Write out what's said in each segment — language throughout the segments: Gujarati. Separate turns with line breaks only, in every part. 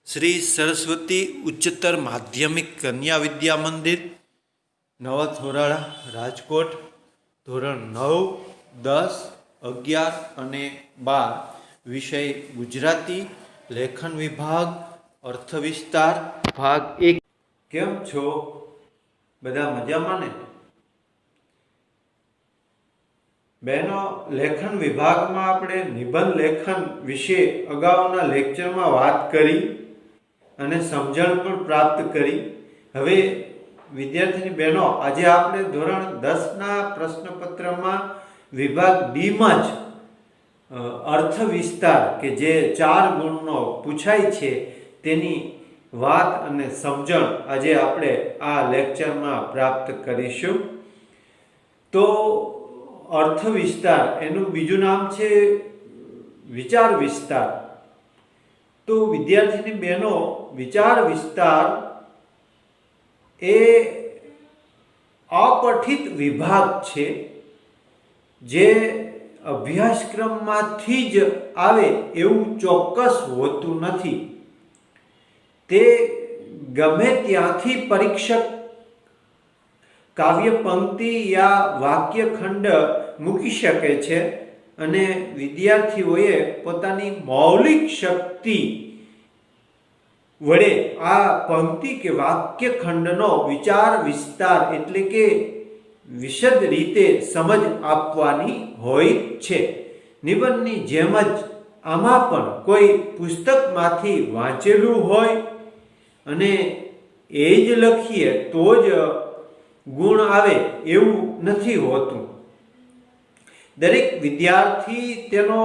श्री सरस्वती उच्चतर माध्यमिक कन्या विद्या मंदिर नवा थोराळा राजकोट धोरण 9, 10, 11 અને 12 विषय गुजराती लेखन विभाग अर्थ विस्तार भाग 1। केम छो बधा मजामां ने? बहनों, लेखन विभाग में आपणे निबंध लेखन विषे अगाउना लेक्चर में बात करी अने समझण पण प्राप्त करी। हवे विद्यार्थी बहनों, आज आपणे धोरण 10 ना प्रश्नपत्र में विभाग डी में ज अर्थ विस्तार के जे 4 गुणनो पूछाय छे तेनी वात अने समझण आज आपणे आ लेक्चर में प्राप्त करीशुं। तो अर्थ विस्तार एनु बीजू नाम छे विचार विस्तार। तो विद्यार्थी बहनों, विचार विस्तार ए अपठित विभाग छे जे अभ्यासक्रम मांथी ज आवे एवुं चोक्कस होतुं नथी। ते गमे त्यांथी परीक्षक काव्य पंक्ति या वाक्य खंड मूकी शके छे अने विद्यार्थीओए पोतानी मौलिक शक्ति वडे आ पंक्ति के वाक्य खंडनो विचार विस्तार एटले के विशद रीते समझ आपवानी होय छे। निबंधनी जेम ज आमां पण कोई पुस्तक मांथी वांचेलुं होय अने ए ज लखीए तो ज गुण आवे एवुं नथी होतुं। दरेक विद्यार्थी तेनो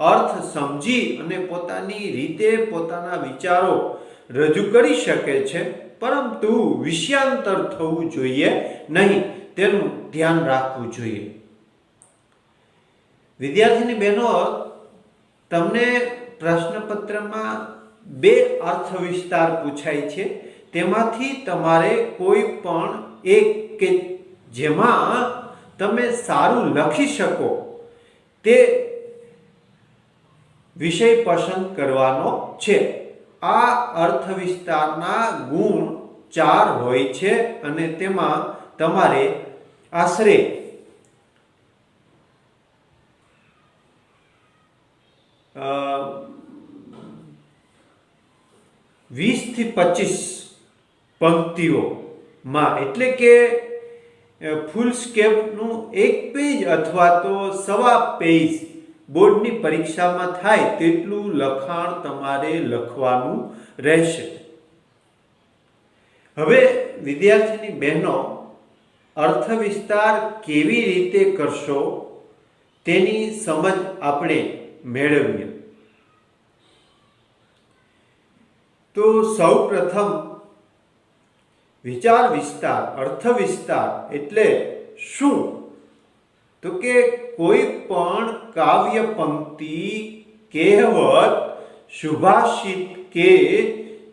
अर्थ समझी अने पोतानी रीते पोताना विचारो रजू करी शके छे, परंतु विषयांतर थवुं जोईए नहीं, तेनुं ध्यान राखवुं जोईए। विद्यार्थीनी बहनों, तमने प्रश्नपत्रमां 2 अर्थ विस्तार पूछाय छे, तेमांथी तमारे कोई पण एक के जेमां तमे सारू लखी शको ते विषय पसंद करवानो छे। आ अर्थ विस्तारना गुण 4 होय छे अने तेमां तमारे आश्रे 20 થી 25 पंक्तिओ मां एटले के फूल स्केपनु 1 पेज अथवा तो 1.25 पेज बोर्डनी परीक्षा में थाय तेटलू लखाण तमारे लखवानुं रहेशे। हवे विद्यार्थीनी बहनों, अर्थ विस्तार केवी रीते करशो तेनी समझ आपणे मेळवीए। तो सौ प्रथम विचार विस्तार अर्थ विस्तार एटले शुं? तो के कोई पण काव्य पंक्ति कहेवत सुभाषित के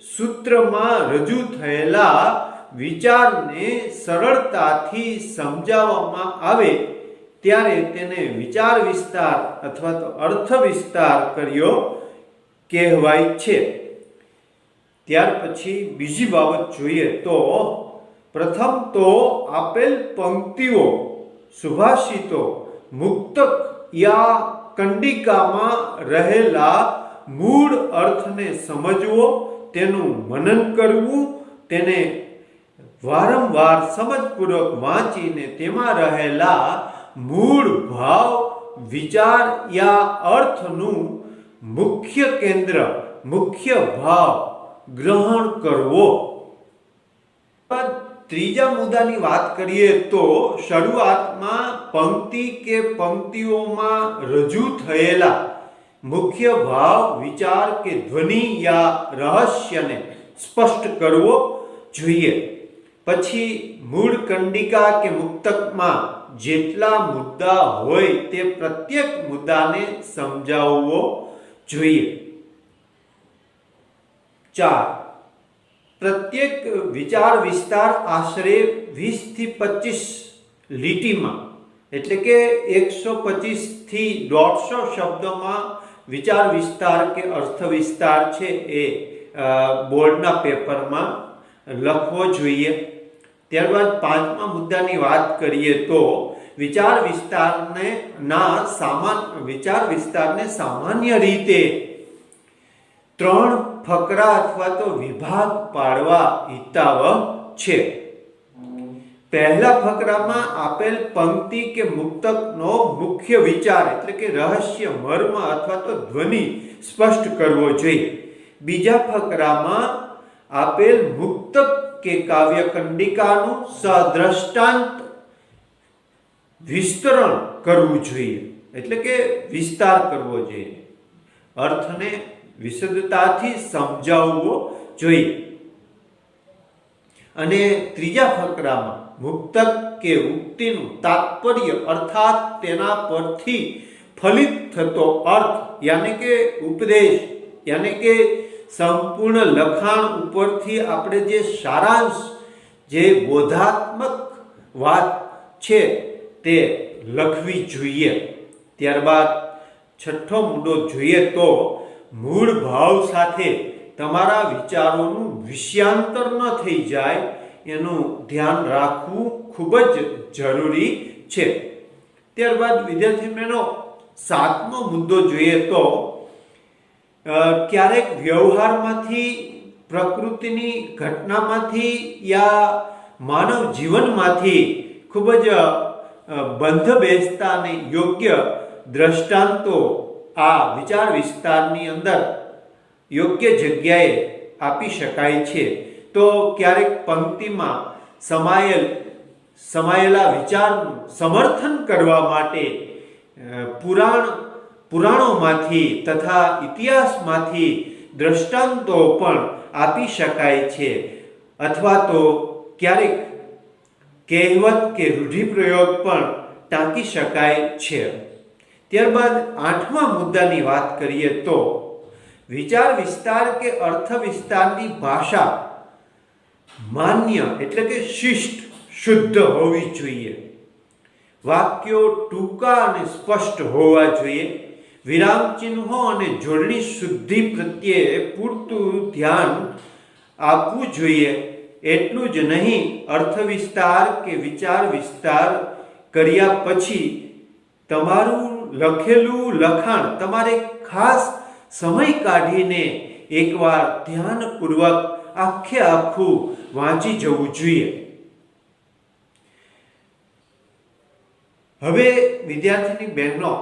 सूत्र में रजू थयेला विचार ने सरलताथी समजाववामां आवे त्यारे तेने विचार विस्तार अथवा तो अर्थ विस्तार कर्यो कहेवाय छे। त्यार पछी बीजी बाबत जोईए तो प्रथम तो आपेल पंक्तिओ सुभाषितो मुक्तक या कंडिका में रहेला मूल अर्थ ने समझवो, तेनु मनन करवू, तेने वारंवार समझपूर्वक वांचीने तेमां रहेला मूल भाव विचार या अर्थनु मुख्य केंद्र मुख्य भाव ग्रहण करवो। त्रीजा मुद्दानी बात करिए तो शुरुआत में पंक्ति के पंक्तिओं में रजू थयेला मुख्य भाव विचार के ध्वनि या रहस्य ने स्पष्ट करवो जोईए। पछी मूल कंडिका के मुक्तक में जेटला मुद्दा होय ते प्रत्येक मुद्दा ने समजाववो जोईए। 4 प्रत्येक विचार विस्तार आश्रे 20 થી 25 લીટી में एटले के 125 થી 150 शब्दों में विचार विस्तार के अर्थ विस्तार छे ए બોર્ડના પેપરમાં લખવો જોઈએ। ત્યારબાદ પાંચમા મુદ્દાની વાત કરીએ તો વિચાર વિસ્તારને સામાન્ય રીતે 3 ફકરા અથવા તો વિભાગ પાડવા હિતાવહ છે। પહેલા ફકરામાં આપેલ પંક્તિ કે મુક્તકનો મુખ્ય વિચાર એટલે કે રહસ્ય, મર્મ અથવા તો ધ્વનિ સ્પષ્ટ કરવો જોઈએ। બીજા ફકરામાં આપેલ મુક્તક કે કાવ્ય કંડિકાનું સદ્રષ્ટાંત વિસ્તરણ કરવું જોઈએ એટલે કે વિસ્તાર કરવો જોઈએ, અર્થને વિશદતાથી સમજાવવો જોઈએ। અને ત્રીજા ફકરામાં મુક્તક કે ઉક્તિનું તાત્પર્ય અર્થાત તેના પરથી ફલિત થતો અર્થ યાની કે ઉપદેશ યાની કે સંપૂર્ણ લખાણ ઉપરથી આપણે જે સારાંશ, જે બોધાત્મક વાત છે તે લખવી જોઈએ। ત્યારબાદ છઠ્ઠો મુદ્દો જોઈએ તો મૂળ ભાવ સાથે તમારા વિચારોનું વિષયાંતર ન થઈ જાય એનું ધ્યાન રાખવું ખૂબ જ જરૂરી છે। ત્યારબાદ વિદ્યાર્થી બહેનો સાતમો મુદ્દો જોઈએ તો ક્યારેક વ્યવહારમાંથી, પ્રકૃતિની ઘટનામાંથી યા માનવ જીવનમાંથી ખૂબ જ બંધ બેસતા અને યોગ્ય દ્રષ્ટાંતો આ વિચાર વિસ્તારની અંદર યોગ્ય જગ્યાએ આપી શકાય છે। તો ક્યારેક પંક્તિમાં સમાયેલા વિચારનું સમર્થન કરવા માટે પુરાણોમાંથી તથા ઇતિહાસમાંથી દ્રષ્ટાંતો પણ આપી શકાય છે, અથવા તો ક્યારેક કહેવત કે રૂઢિપ્રયોગ પણ ટાંકી શકાય છે। ત્યારબાદ આઠમા મુદ્દાની વાત કરીએ તો વિચાર વિસ્તાર કે અર્થ વિસ્તારની ભાષા માન્ય એટલે કે શિષ્ટ, શુદ્ધ હોવી જોઈએ। વાક્યો ટૂંકા અને સ્પષ્ટ હોવા જોઈએ। વિરામ ચિહ્નો અને જોડણી શુદ્ધિ પ્રત્યે પૂરતું ધ્યાન આપવું જોઈએ। એટલું જ નહીં, અર્થ વિસ્તાર કે વિચાર વિસ્તાર કર્યા પછી તમારું લખેલું લખાણ તમારે ખાસ સમય કાઢીને એકવાર ધ્યાનપૂર્વક આખું વાંચી જવું જોઈએ। હવે વિદ્યાર્થીની બહેનો,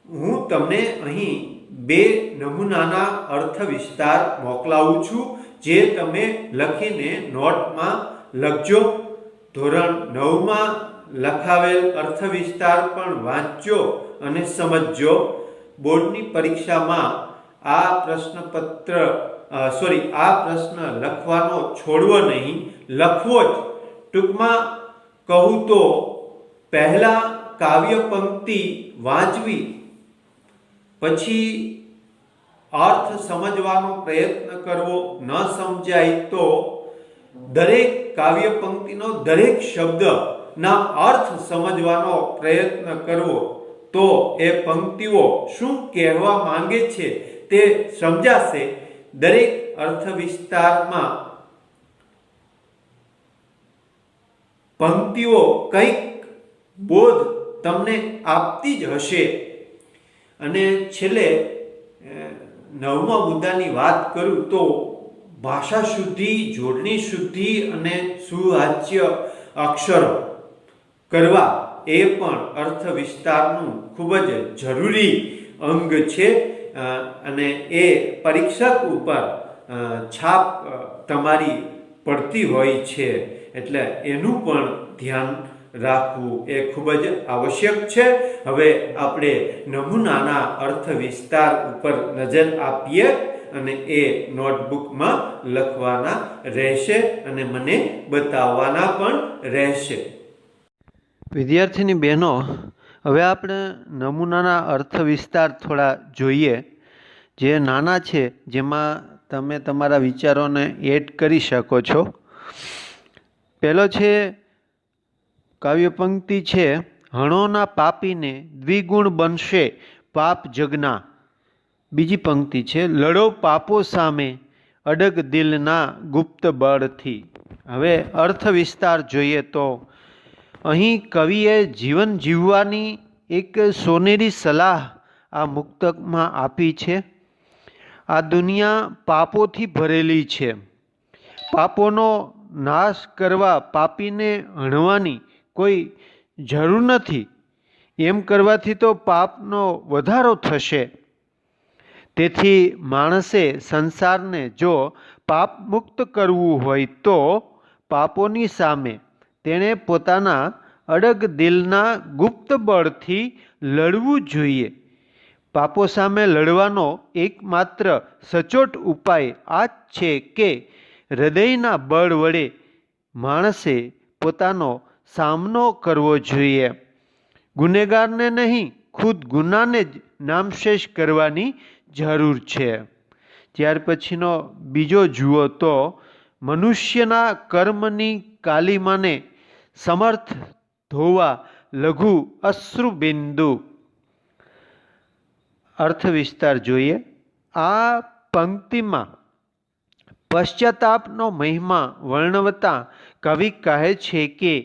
હું તમને અહીં 2 નમૂનાના અર્થ વિસ્તાર મોકલાવું છું, જે તમે લખીને નોટમાં લખજો। ધોરણ 9માં લખાવેલ અર્થ વિસ્તાર પણ વાંચજો અને સમજજો। બોર્ડની પરીક્ષામાં આ પ્રશ્ન લખવાનો છોડવો નહીં, લખવો જ। ટૂંકમાં કહું તો પહેલા કાવ્ય પંક્તિ વાંચવી, પછી અર્થ સમજવાનો પ્રયત્ન કરવો, ન સમજાય તો દરેક કાવ્ય પંક્તિનો દરેક શબ્દના અર્થ સમજવાનો પ્રયત્ન કરવો, તો એ પંક્તિઓ શું કહેવા માંગે છે તે સમજાશે। દરેક અર્થ વિસ્તારમાં પંક્તિઓ કંઈક બોધ તમને આપતી જ હશે। અને છેલ્લે 9મા મુદ્દાની વાત કરું તો ભાષા શુદ્ધિ, જોડણી શુદ્ધિ અને સુવાચ્ય અક્ષરો કરવા એ પણ અર્થ વિસ્તારનું ખૂબ જ જરૂરી અંગ છે। અને એ પરીક્ષક ઉપર છાપ તમારી પડતી હોય છે, એટલે એનું પણ ધ્યાન રાખવું એ ખૂબ જ આવશ્યક છે। હવે આપણે નમૂનાના અર્થ વિસ્તાર ઉપર નજર આપીએ અને એ નોટબુકમાં લખવાના રહેશે અને મને બતાવવાના પણ રહેશે। વિદ્યાર્થીની બહેનો, હવે આપણે નમૂનાના અર્થ વિસ્તાર થોડા જોઈએ, જે નાના છે, જેમાં તમે તમારા વિચારોને એડ કરી શકો છો। પહેલો છે કાવ્ય પંક્તિ છે, હણોના પાપીને દ્વિગુણ બનશે પાપ જગના। બીજી પંક્તિ છે, લડો પાપો સામે અડગ દિલના ગુપ્ત બળથી. હવે અર્થ વિસ્તાર જોઈએ તો અહીં કવિએ જીવન જીવવાની એક સોનેરી સલાહ આ મુક્તકમાં આપી છે. આ દુનિયા પાપોથી ભરેલી છે. પાપોનો નાશ કરવા પાપીને હણવાની કોઈ જરૂર નથી. એમ કરવાથી તો પાપનો વધારો થશે. તેથી માણસે સંસારને જો પાપ મુક્ત કરવું હોય તો પાપોની સામે તેણે પોતાના અડગ દિલના ગુપ્ત બળથી લડવું જોઈએ. પાપો સામે લડવાનો એકમાત્ર સચોટ ઉપાય આ જ છે કે હૃદયના બળ વડે માણસે પોતાનો સામનો કરવો જોઈએ. ગુનેગારને નહીં, ખુદ ગુનાને જ નામશેષ કરવાની જરૂર છે. ત્યાર પછીનો બીજો જુઓ તો મનુષ્યના કર્મની કાલિમાને સમર્થ ધોવા લઘુ અશ્રુબિંદુ. અર્થ વિસ્તાર જોઈએ. આ પંક્તિમાં પશ્ચાતાપનો મહિમા વર્ણવતા કવિ કહે છે કે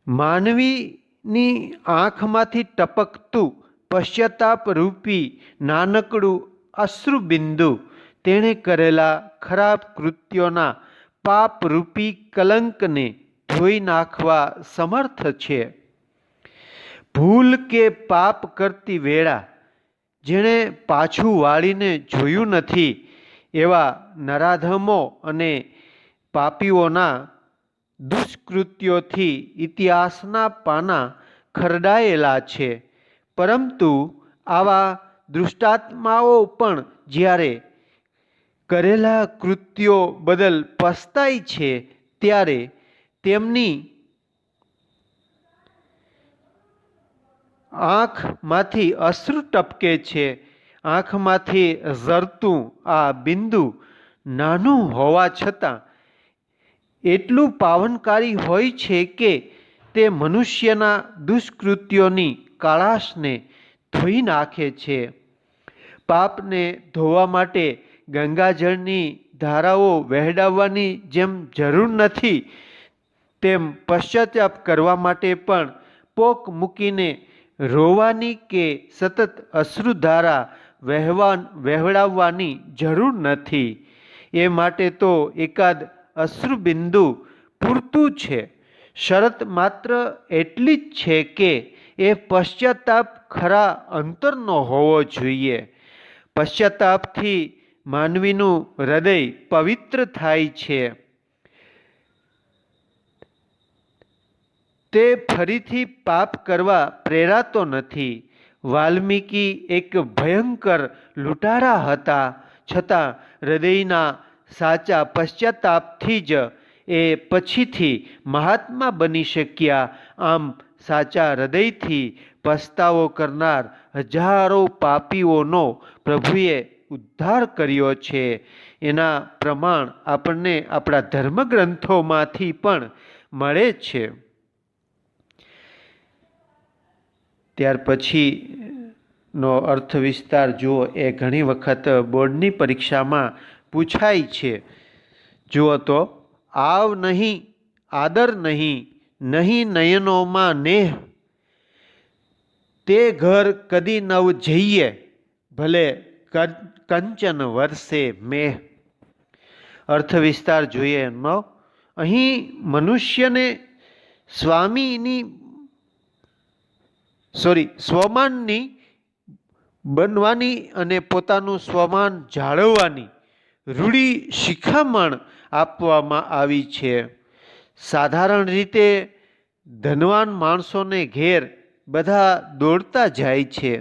માનવીની આંખમાંથી ટપકતું પશ્ચાતાપ રૂપી નાનકડું અશ્રુબિંદુ તેણે કરેલા ખરાબ કૃત્યોના પાપરૂપી કલંકને ધોઈ નાખવા સમર્થ છે. ભૂલ કે પાપ કરતી વેળા જેણે પાછું વાળીને જોયું નથી એવા નરાધમો અને પાપીઓના દુષ્કૃત્યોથી ઇતિહાસના પાના ખરડાયેલા છે. પરંતુ આવા દુષ્ટાત્માઓ પણ જ્યારે કરેલા કૃત્યો બદલ પસ્તાય છે ત્યારે તેમની આંખમાંથી અશ્રુ ટપકે છે. આંખમાંથી ઝરતું આ બિંદુ નાનું હોવા છતાં એટલું પાવનકારી હોય છે કે તે મનુષ્યના દુષ્કૃત્યોની કાળાશને ધોઈ નાખે છે. પાપને ધોવા માટે ગંગાજળની ધારાઓ વહેડાવવાની જેમ જરૂર નથી તેમ પશ્ચાતાપ કરવા માટે પણ પોક મૂકીને રોવાની કે સતત અશ્રુધારા વહેવડાવવાની જરૂર નથી. એ માટે તો એકાદ અશ્રુબિંદુ પૂરતું છે. શરત માત્ર એટલી જ છે કે એ પશ્ચાતાપ ખરા અંતરનો હોવો જોઈએ. પશ્ચાતાપથી માનવીનું હૃદય પવિત્ર થાય છે. તે ફરીથી પાપ કરવા પ્રેરાતો નથી. વાલ્મીકી એક ભયંકર લૂંટારા હતા, છતાં હૃદયના સાચા પશ્ચાતાપથી જ એ પછીથી મહાત્મા બની શક્યા. આમ સાચા હૃદયથી પસ્તાવો કરનાર હજારો પાપીઓનો પ્રભુએ ઉદ્ધાર કર્યો છે. એના પ્રમાણ આપણને આપણા ધર્મગ્રંથોમાંથી પણ મળે છે. ત્યાર પછીનો અર્થ વિસ્તાર જુઓ. એ ઘણી વખત બોર્ડની પરીક્ષામાં પૂછાય છે. જુઓ તો આવ નહીં, આદર નહીં, નહીં નયનોમાં નેહ, તે ઘર કદી નવ જઈએ, ભલે કંચન વર્ષે મેહ. અર્થ વિસ્તાર જોઈએ એમનો. અહીં મનુષ્યને સ્વમાનની બનવાની અને પોતાનું સ્વમાન જાળવવાની રૂઢી શિખામણ આપવામાં આવી છે. સાધારણ રીતે ધનવાન માણસોને ઘેર બધા દોડતા જાય છે,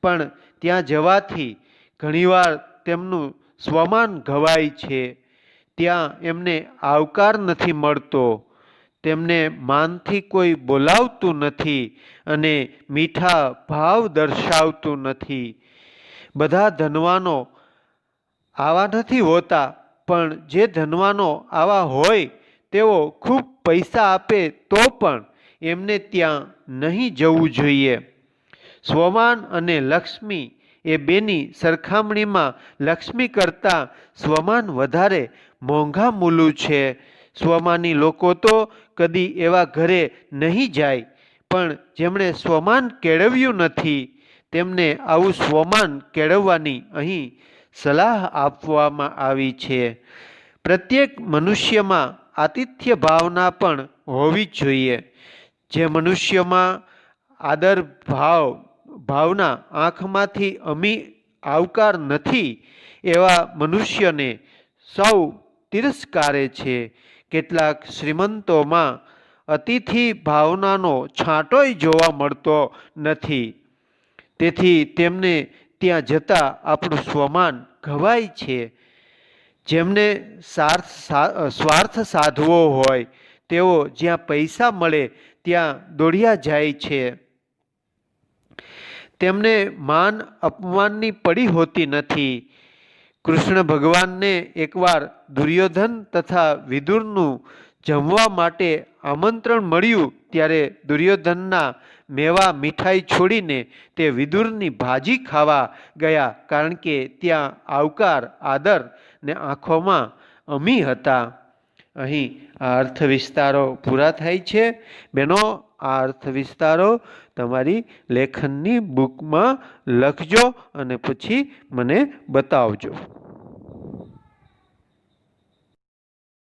પણ ત્યાં જવાથી ઘણીવાર તેમનું સ્વમાન ઘવાય છે. ત્યાં એમને આવકાર નથી મળતો, તેમને માનથી કોઈ બોલાવતું નથી અને મીઠા ભાવ દર્શાવતું નથી. બધા ધનવાનો આવા નથી હોતા, પણ જે ધનવાનો આવા હોય તેઓ ખૂબ પૈસા આપે તો પણ એમને ત્યાં નહીં જવું જોઈએ. સ્વમાન અને લક્ષ્મી એ બેની સરખામણીમાં લક્ષ્મી કરતાં સ્વમાન વધારે મોંઘા મૂલું છે. સ્વમાની લોકો તો કદી એવા ઘરે નહીં જાય, પણ જેમણે સ્વમાન કેળવ્યું નથી તેમને આવું સ્વમાન કેળવવાની અહીં સલાહ આપવામાં આવી છે. પ્રત્યેક મનુષ્યમાં આતિથ્ય ભાવના પણ હોવી જોઈએ. જે મનુષ્યમાં આદર ભાવના આંખમાંથી અમી આવકાર નથી એવા મનુષ્યને સૌ તિરસ્કારે છે. કેટલાક શ્રીમંતોમાં અતિથિ ભાવનાનો છાંટોય જોવા મળતો નથી. તેથી તેમને ત્યાં જતાં આપણું સ્વમાન ઘવાય છે. જેમને સ્વાર્થ સાધવો હોય તેઓ જ્યાં પૈસા મળે ત્યાં દોડ્યા જાય છે. તેમને માન અપમાનની પડી હોતી નથી. કૃષ્ણ ભગવાનને એકવાર દુર્યોધન તથા વિદુરનું જમવા માટે આમંત્રણ મળ્યું ત્યારે દુર્યોધનના મેવા મીઠાઈ છોડીને તે વિદુરની ભાજી ખાવા ગયા, કારણ કે ત્યાં આવકાર, આદર ને આંખોમાં અમી હતા. અહીં આ અર્થ વિસ્તારો પૂરા થાય છે. બહેનો, આ અર્થ વિસ્તારો તમારી લેખનની બુકમાં લખજો અને પછી મને બતાવજો.